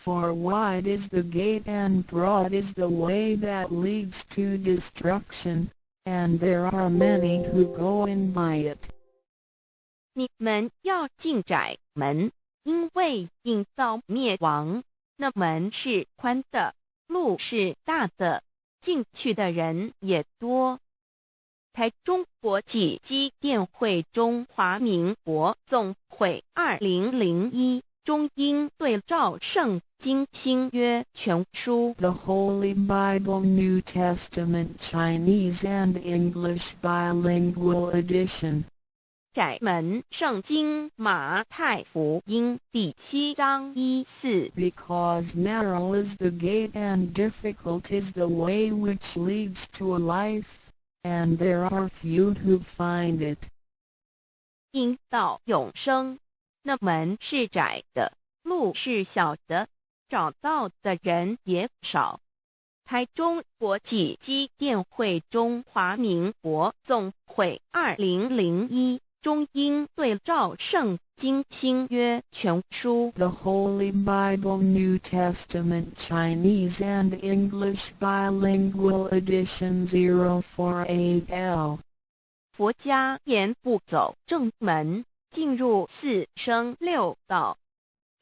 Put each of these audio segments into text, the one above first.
For wide is the gate and broad is the way that leads to destruction, and there are many who go in by it. 你们要进窄门，因为引到灭亡。那门是宽的，路是大的，进去的人也多。台中国际机电会中华民国总会2001中英对照圣经新约全书 The Holy Bible New Testament Chinese and English Bilingual Edition. 窄门圣经马太福音第7章14 Because narrow is the gate and difficult is the way which leads to life, and there are few who find it. 因到永生，那门是窄的，路是小的，找到的人也少。台中国际机电会中华民国总会2001中英对照圣经新约全书 The Holy Bible New Testament Chinese and English Bilingual Edition 048L. 佛家言不走正门，进入四生六道，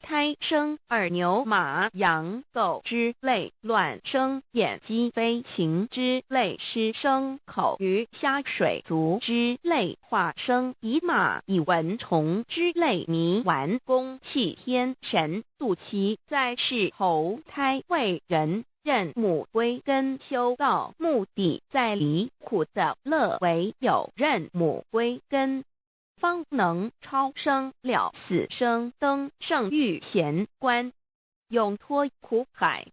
胎生耳牛马羊狗之类，卵生眼鸡飞禽之类，湿生口鱼虾水族之类，化生以马以蚊虫之类，泥丸公气天神，度其在世投胎为人，任母归根修道，目的在离苦的乐为有任母归根，方能超生了死生，登圣域贤官，永脱苦海。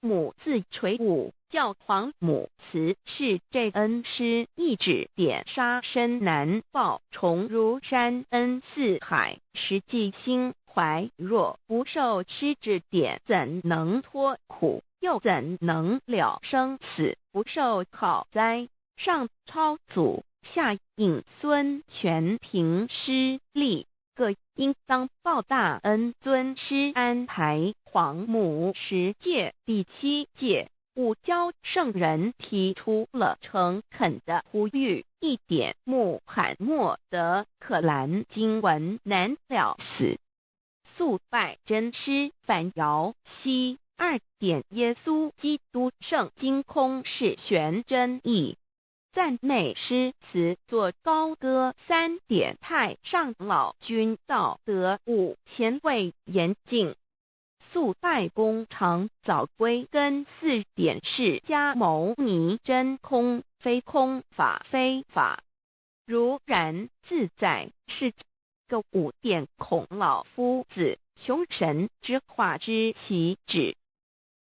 母自垂武，教皇母慈是这恩师，一指点杀身难报，重如山恩似海，实际心怀若不受师指点，怎能脱苦？又怎能了生死？不受好灾，上超祖，下引孙，全凭师力，各应当报大恩。尊师安排皇母10诫，第7诫，五教圣人提出了诚恳的呼吁，一点穆罕默德可兰经文难了死。肃拜真师反摇西2点耶稣基督圣经空是玄真义，赞美诗词作高歌3点太上老君道德5前卫严谨，肃拜公常早归根4点释迦牟尼真空非空法非法，如然自在是个5点孔老夫子雄神之化之其旨，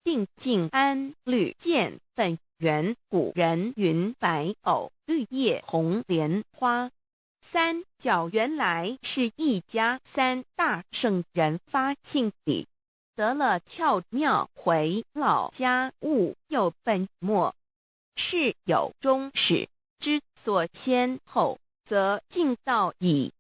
定静安律见本源，古人云白藕绿叶红莲花。三角原来是一家3大圣人发庆礼，得了窍妙，回老家务有本末，事有终始，之所先后，则敬道矣。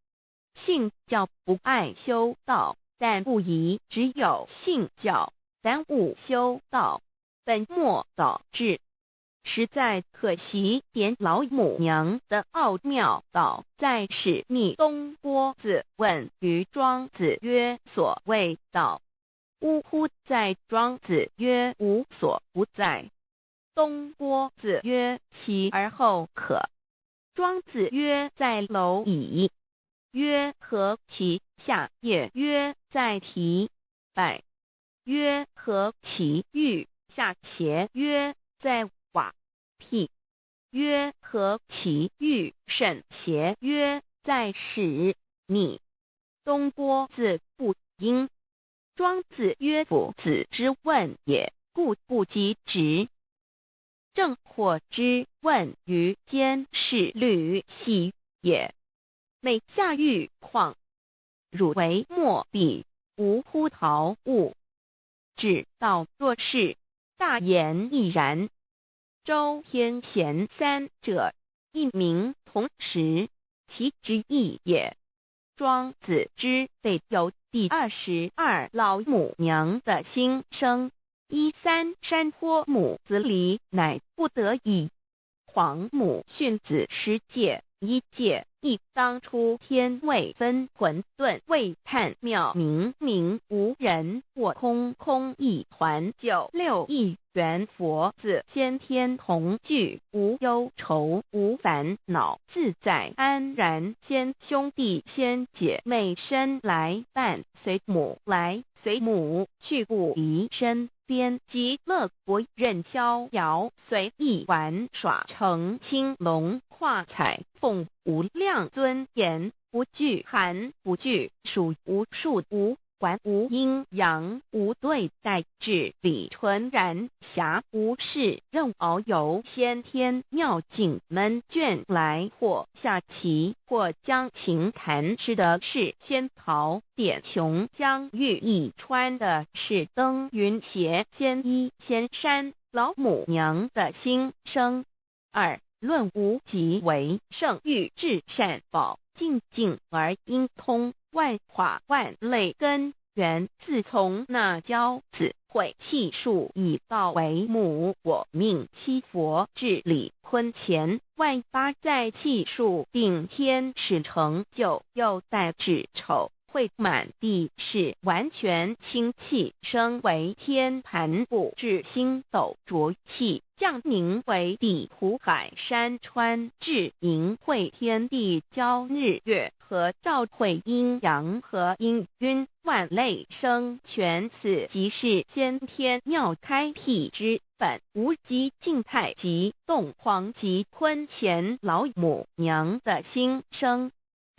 信教不爱修道，但不宜只有信教，耽误修道，本末倒置。实在可惜，点老母娘的奥妙道在使逆东郭子问于庄子曰：所谓道，呜呼！在庄子曰：无所不在。东郭子曰：其而后可。庄子曰：在蝼蚁。曰：何其下也？曰：在蹄。百。曰：何其欲下且？曰：在瓦辟。曰：何其欲甚且？曰：在使逆。东郭子不应。庄子曰：夫子之问也，故不及直。正或之问于监视律系也。每下狱况，汝为莫必，无乎陶物。只道若是，大言亦然。周天贤3者，一名同时，其之义也。庄子之备有第22老母娘的心声。13山坡母子离，乃不得已。皇母训子10戒，1戒亦当初天未分，混沌未探，妙明明无人，我空空一团。96亿元佛子，先天同聚，无忧愁无烦恼，自在安然。先兄弟先姐妹身来伴，随母来随母去，不离身边。极乐国任逍遥，随意玩耍，成青龙化彩凤，无量尊严，不惧寒不惧暑，无数无管，无阴阳，无对待，至理纯然，暇无事任遨游。先天妙境门卷来，或下棋，或将琴弹，吃的是仙桃点琼浆玉一川的是登云斜仙衣仙山。老母娘的心声。2论无极为圣域，至善宝，静静而应通，万法万类根源。自从那教子会气数以道为母，我命七佛至理坤前，万八在气数并天使成就，又待至丑会满地是完全清气，升为天盘部，至星斗浊气，降凝为地湖海山川，至盈会天地交日月和照会阴阳和阴晕，万类生全。此即是先天妙开辟之本，无极静态及动黄极坤前老母娘的心声。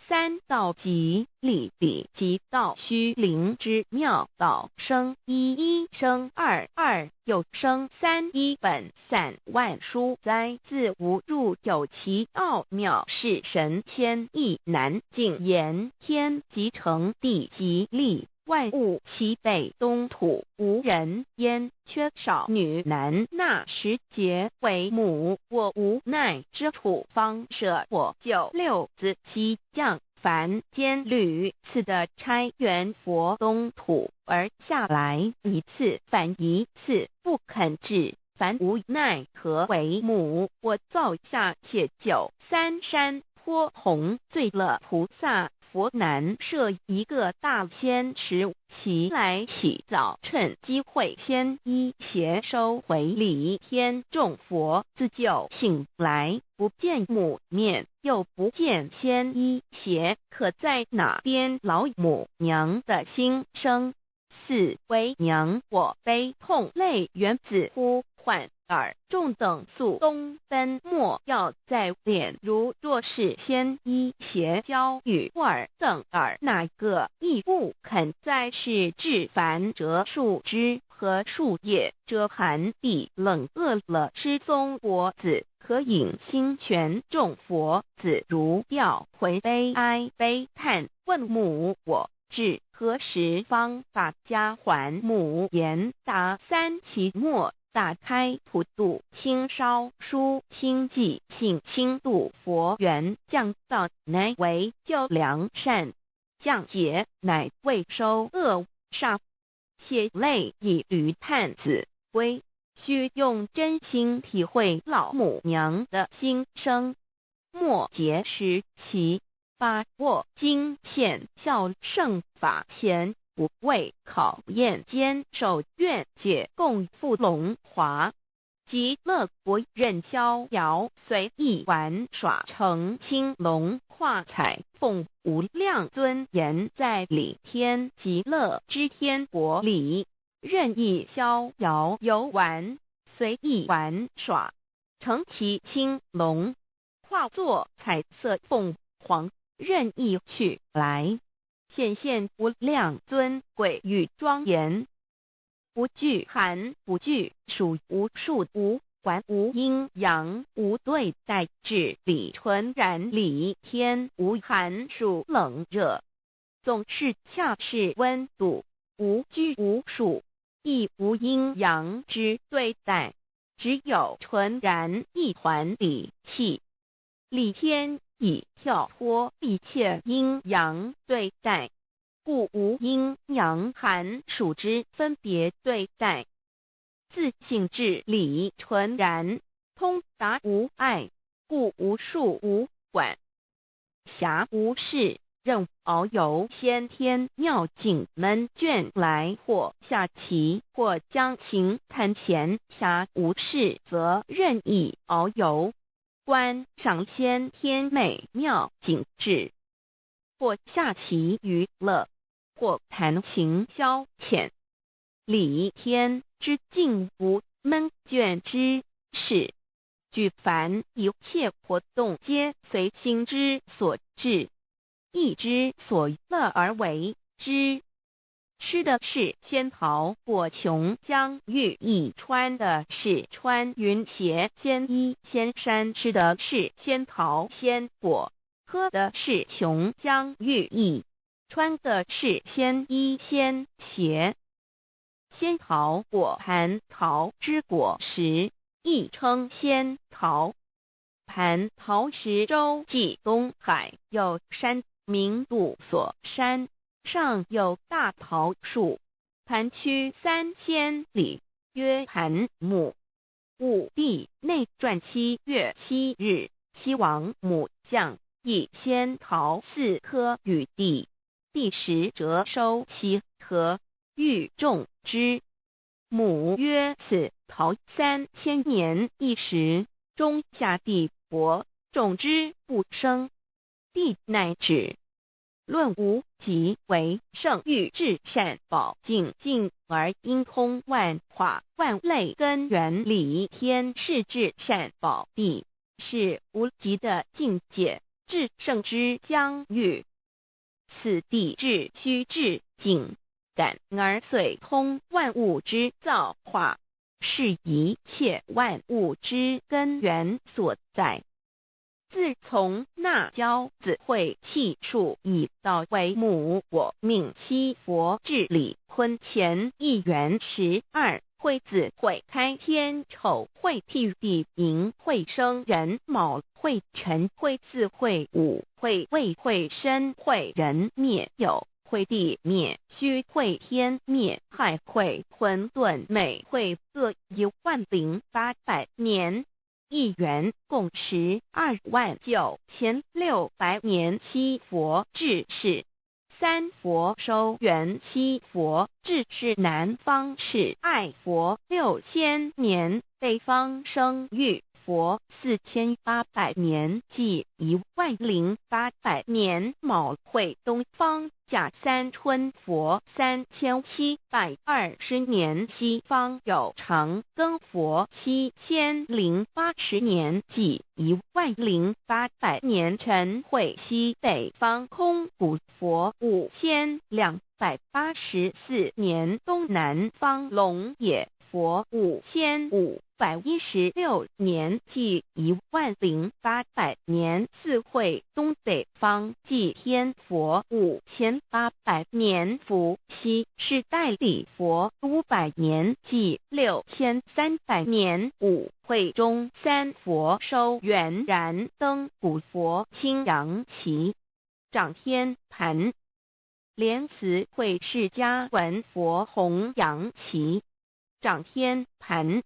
3道即理理即道虚灵之妙道生一生二又生3，一本散万殊哉，自无入有其奥妙，是神天意难尽言。天即成，地即立，万物其北东土，无人焉，缺少女男。那时节为母，我无奈之处方舍我96子西降凡间屡次的差援佛东土，而下来一次反一次，不肯治，凡无奈何为母。我造下且93山坡弘罪乐菩萨佛南设一个大仙池，其来洗澡，趁机会先一邪收回礼。天众佛自就醒来，不见母面，又不见先一邪，可在哪边？老母娘的心声。4为娘我悲痛泪源自呼唤耳众等宿东奔，莫要在脸，如若是先一邪教与尔等耳，哪个亦不肯在世至凡折树枝和树叶，遮寒地冷，饿了吃松果子，可饮清泉。众佛子如吊回悲哀悲叹，问母我至何时方把家还母？言答3期末，打开普度清烧书清寂性清度佛缘，降道乃为救良善，降劫乃为收恶煞。血泪以于叹子归，须用真心体会老母娘的心声。末节时期，把握经现效圣法前，不畏考验，坚守愿解，共赴龙华。极乐国任逍遥，随意玩耍，成青龙化彩凤，无量尊严，在理天极乐之天国里，任意逍遥游玩，随意玩耍，成其青龙，化作彩色凤凰，任意去来，显现无量尊贵与庄严，不惧寒不惧暑，无数无管，无阴阳，无对待，至理纯然，理天无寒暑冷热，总是恰是温度，无拘无束，亦无阴阳之对待，只有纯然一团理气。理天以跳脱一切阴阳对待，故无阴阳寒暑之分别对待。自性至理纯然，通达无碍，故无数无管，暇无事，任遨游先天妙境门卷来，或下棋，或将琴弹弦，暇无事则任意遨游，观赏先天美妙景致，或下棋娱乐，或弹琴消遣。理天之境无闷倦之事，举凡一切活动皆随心之所至，意之所乐而为之。吃的是仙桃果琼浆玉液，穿的是穿云鞋仙衣仙衫，吃的是仙桃仙果，喝的是琼浆玉液，穿的是仙衣仙鞋。仙桃果蟠桃之果实，亦称仙桃。蟠桃实洲即东海有山名杜所山，上有大桃树，盘曲3000里，曰盘木。武帝内传7月7日，西王母将以仙桃4颗与帝，帝时折收其核，欲种之。母曰：此桃3000年一时，中下地薄，种之不生。帝乃止。论无极为圣欲至善宝净净而因通万化万类根源理天是至善宝地，是无极的境界，至圣之疆域。此地至虚至静，感而遂通万物之造化，是一切万物之根源所在。自从那骄子会气数以道为母，我命七佛治理坤乾一元12，会子会开天丑，会辟地寅，会生人卯，会辰会巳，会午，会未，会申，会人灭酉，会地灭戌，会天灭亥，会混沌昧，会各10800年。一元共129600年。七佛治世，三佛收元，七佛治世南方是爱佛6000年，北方生玉佛4800年，即10800年。卯会东方甲三春佛3720年，西方有长庚佛7080年，即10800年。辰会西北方空谷佛5284年，东南方龙野佛5516年，即10800年。四会东北方祭天佛5800年，伏羲是代理佛500年，即6300年。五会中三佛收元然灯古佛青阳旗，掌天盘。莲慈会释迦文佛红阳旗，掌天盘。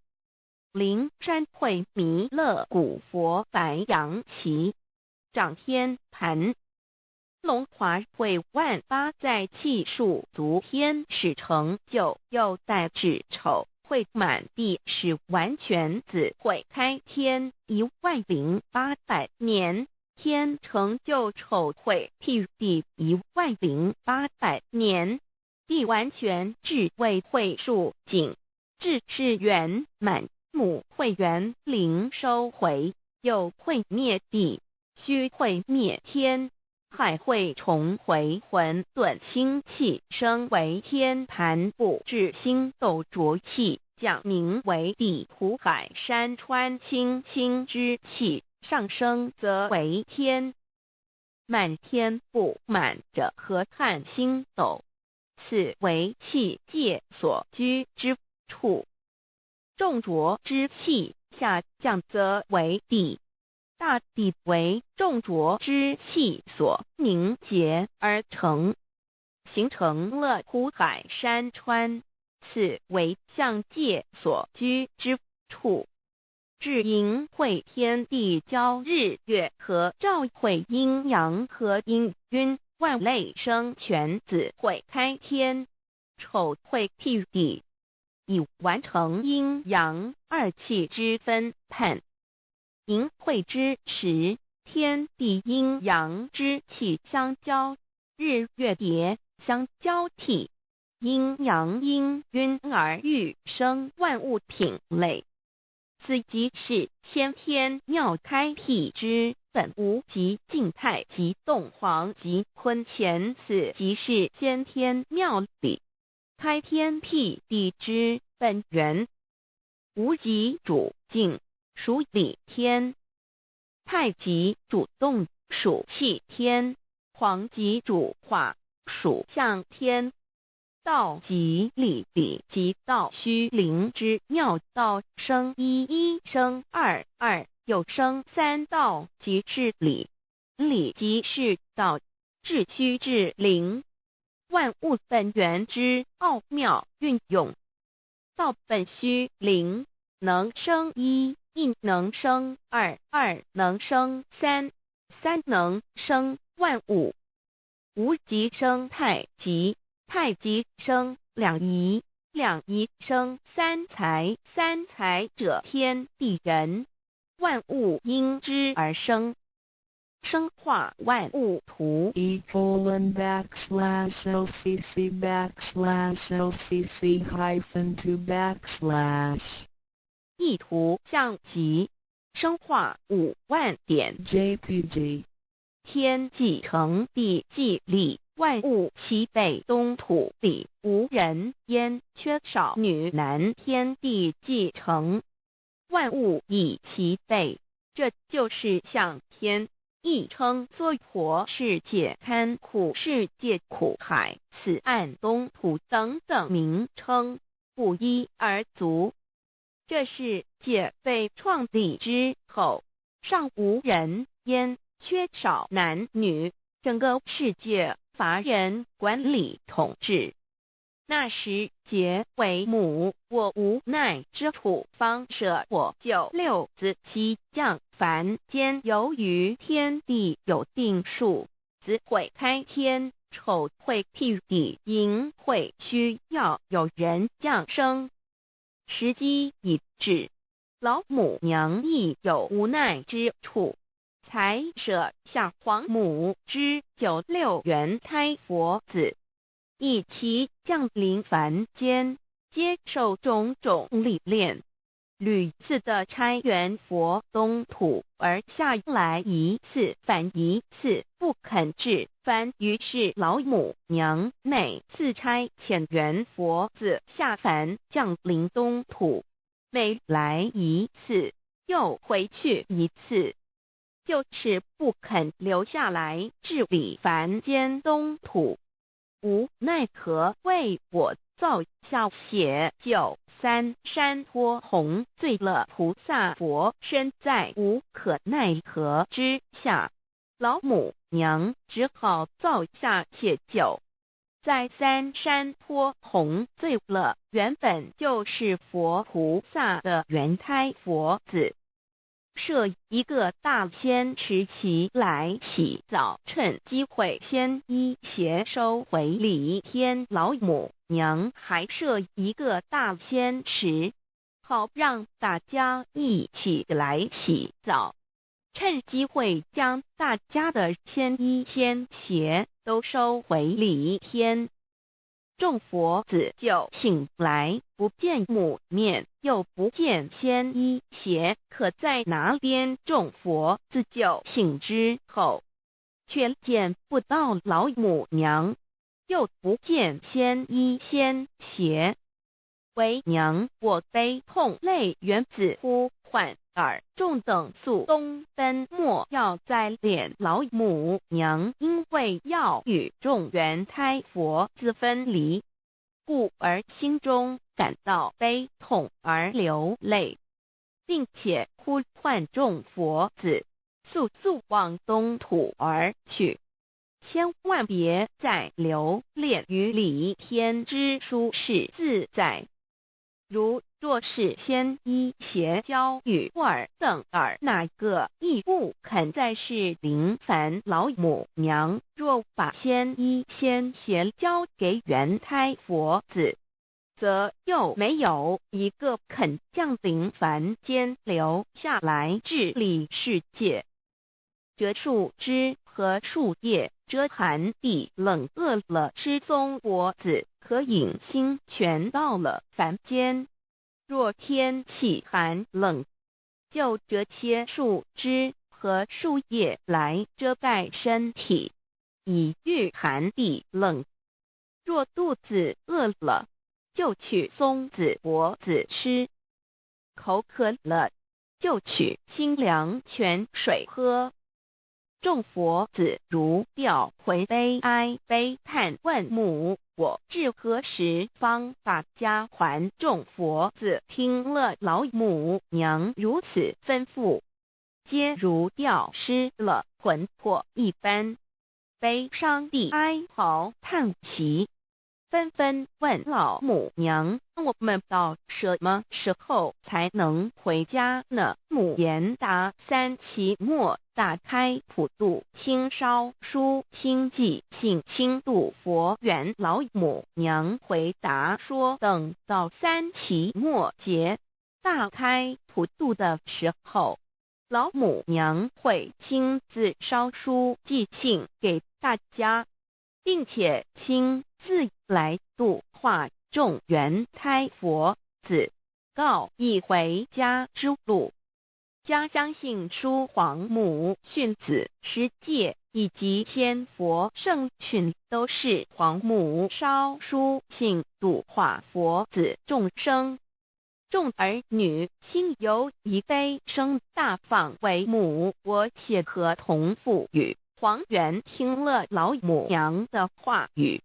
灵山会弥勒古佛白阳旗，掌天盘。龙华会万八载气数足天使成就，又代指丑会满地是完全子会开天10800年，天成就丑会辟地10800年，地完全至为会数尽，至是圆满。母会元灵收回，又会灭地，戌会灭天，亥会重回混沌星气，生为天盘部至星斗浊气，降名为地土海山川清清之气，上升则为天。满天不满者河汉星斗，此为气界所居之处。重浊之气下降则为地，大地为重浊之气所凝结而成。形成了湖海山川，此为象界所居之处。至阴会天地交日月合，照会阴阳合阴晕，万类生全子会开天，丑会辟地，以完成阴阳二气之分判。寅会之时，天地阴阳之气相交，日月叠相交替，阴阳氤氲而育生万物品类。此即是先天妙开辟之本无极静态及动黄及坤乾，此即是先天妙理开天辟地之本源。无极主静，属理天；太极主动，属气天；黄极主化，属象天。道即理即道虚灵之妙道，生一生二又生三道，即是理。理即是道，至虚至灵，万物本源之奥妙运用。道本虚灵，能生一能生二能生三能生万物。无极生太极，太极生两仪，两仪生三才，三才者天地人，万物因之而生，生化万物图。://LCC/LCC-2/ 意图象极，生化5万点 JPG 天既成地既立，万物齐备，东土里无人焉，缺少女男，天地既成，万物以齐备，这就是象天，亦称娑婆世界、堪苦世界、苦海、此岸、东土等等名称，不一而足。这世界被创立之后，尚无人焉，缺少男女，整个世界乏人管理统治。那时桀为母，我无奈之处，方舍我救六子七将凡间。由于天地有定数，子会开天，丑会辟地，寅会需要有人降生。时机已至，老母娘亦有无奈之处，才舍下皇母之96元胎佛子，以其降临凡间，接受种种历练，屡次的差援佛东土，而下来一次反一次不肯至凡，于是老母娘每次差遣援佛子下凡降临东土，每来一次又回去一次，就是不肯留下来治理凡间东土。无奈何为我造下血救三山托洪罪了菩萨佛，身在无可奈何之下，老母娘只好造下血救。在三山托洪罪了原本就是佛菩萨的原胎佛子，设一个大仙池其来洗澡，趁机会先一邪收回礼天。老母娘还设一个大仙池，好让大家一起来洗澡，趁机会将大家的仙衣仙鞋都收回礼天。众佛子就醒来，不见母面，又不见仙衣鞋，可在哪边？众佛子就醒之后，却见不到老母娘，又不见仙衣仙鞋。为娘，我悲痛泪源自呼唤而众等速东奔，莫要再怜老母娘，因为要与众原胎佛子分离，故而心中感到悲痛而流泪，并且呼唤众佛子速速往东土而去。千万别再留恋于理天之舒适自在。如若是牵一邪教与尔等儿哪个亦不肯再是林凡老母娘，若把牵一仙邪交给元胎佛子，则又没有一个肯降临凡间留下来治理世界。这树枝和树叶遮寒地冷饿了失踪佛子和影星全到了凡间。若天气寒冷，就这些树枝和树叶来遮盖身体，以御寒地冷。若肚子饿了，就取松子果子吃；口渴了，就取清凉泉水喝。众佛子如调回悲哀悲叹问母，我至何时方把家还？众佛子听了老母娘如此吩咐，皆如吊失了魂魄一般，悲伤地哀嚎叹息，纷纷问老母娘：我们到什么时候才能回家呢？母言答：三期末打开普度清烧书清寂性清度佛缘。老母娘回答说：等到三期末节大开普度的时候，老母娘会亲自烧书寄信给大家，并且亲自来度化众元胎佛子，告一回家之路。家相信书皇母训子师戒以及天佛圣训都是皇母烧书信度化佛子众生。众儿女心由一悲生大放为母，我且合同赋予。皇元听了老母娘的话语，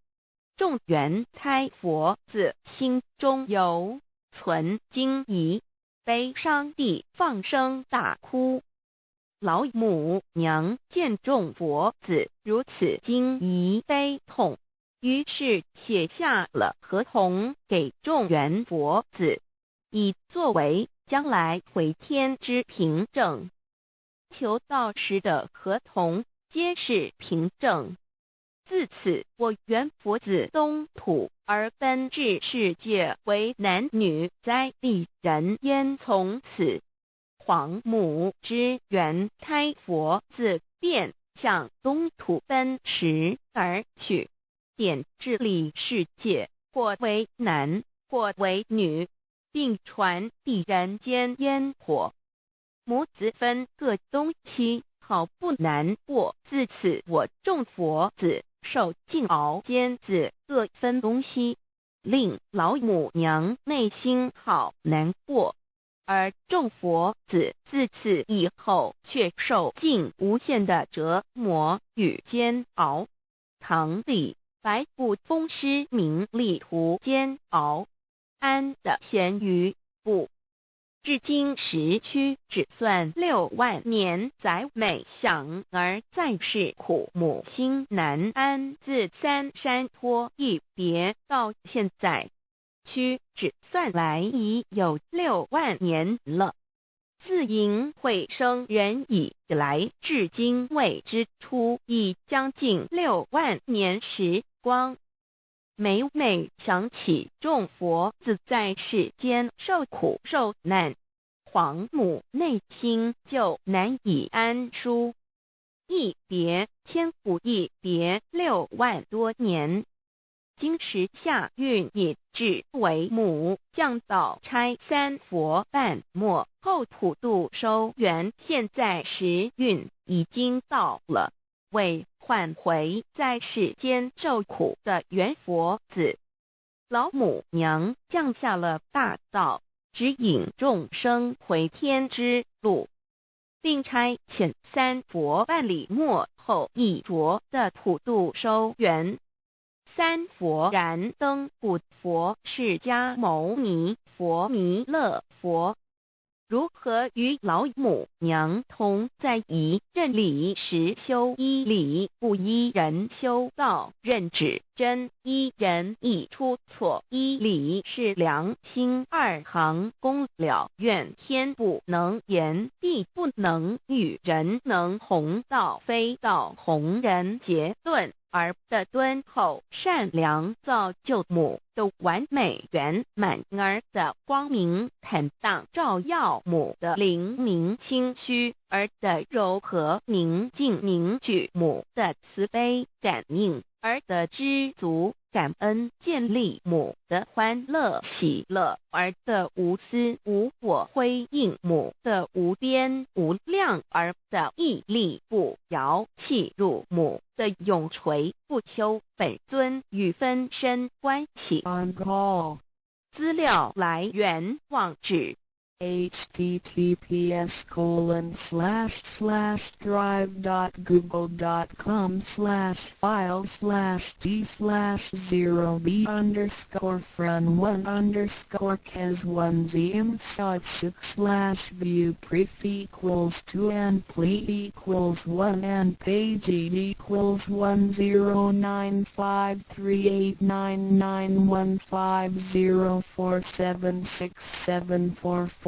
众元胎佛子心中有存惊疑，悲伤地放声大哭。老母娘见众佛子如此惊疑悲痛，于是写下了合同给众元佛子，以作为将来回天之凭证。求道时的合同皆是凭证。自此，我元佛子东土而奔至世界为男女在地人焉。从此，皇母之元胎佛子便向东土奔驰而去，点治理世界，或为男，或为女，并传递人间烟火。母子分各东西，好不难过。自此，我众佛子受尽熬煎子各分东西，令老母娘内心好难过。而众佛子自此以后却受尽无限的折磨与煎熬。唐李白骨风师名利图煎熬，安的咸鱼不。至今时区只算6万年，载美想而在世苦母心难安。自三山坡一别到现在，屈指算来已有6万年了。自寅会生人以来，至今未知出，已将近6万年时光。每每想起众佛子在世间受苦受难，皇母内心就难以安舒。一别千古，一别6万多年。今时下运也至为母，降道差三佛半末后普度收圆，现在时运已经到了，为唤回在世间受苦的元佛子，老母娘降下了大道，指引众生回天之路，并差遣三佛办理末后一着的普度收圆。三佛燃灯古佛释迦牟尼佛、弥勒佛。如何与老母娘同在一任理时修一理，不一人修道。任指真一人一出错，一理是良心二行公了愿，天不能言，地不能语，人能弘道，非道弘人。结论儿的敦厚善良造就母的完美圆满，儿的光明坦荡照耀母的灵明清虚，儿的柔和宁静凝聚母的慈悲感应，儿的知足感恩建立母的欢乐喜乐，儿的无私无我辉映母的无边无量，儿的屹立不摇弃入母的永垂不朽本尊与分身关系。 On call. 资料来源网址https://drive.google.com/files/d/0b_cas1zim/view pref equals 2 and ple equals 1 and page equals 109538991504767448305.